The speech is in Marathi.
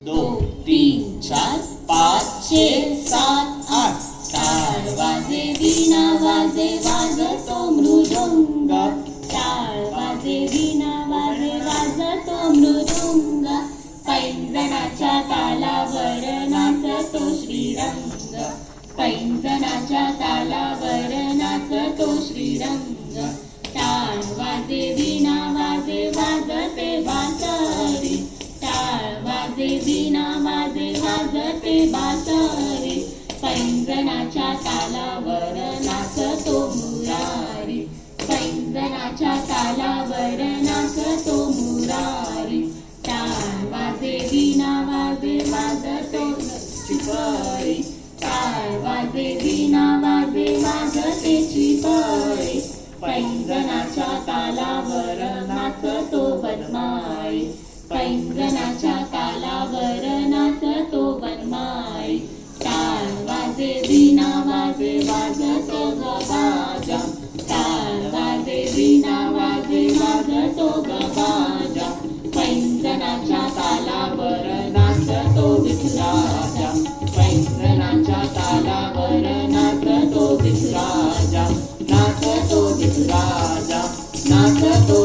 2 3 4 5 6 7 8 टाळ वाजे वीणा वाजे वाजतो मृदुंग टाळ वाजे वीणा वाजे वाजतो मृदुंग पैंजणाच्या तालावर नाचतो श्रीरंग पैंजणाच्या तालावर नाचतो श्रीरंग टाळ वाजे वीणा वाजे वाजते बासरी टाळ वाजे वीणा वाजे वाजते बासरी पैंजणाच्या तालावर नाचतो मुरारी पैंजणाच्या तालावर नाचतो मुरारी टाळ वाजे वीणा वाजे वाजतो चिपळी टाळ वाजे वीणा वाजे वाजते चिपळी पैंजणाच्या तालावर नाचतो बनमाळी पैंजणाच्या तालावर नाचतो बनमाळी टाळ वाजे वीणा वाजे वाजतो गबाजा टाळ वाजे वीणा वाजे वाजतो गबाजा पैंजणाच्या तालावर नाचतो विठुराजा पैंजणाच्या तालावर नाचतो विठुराजा नाचतो विठुराजा नाचतो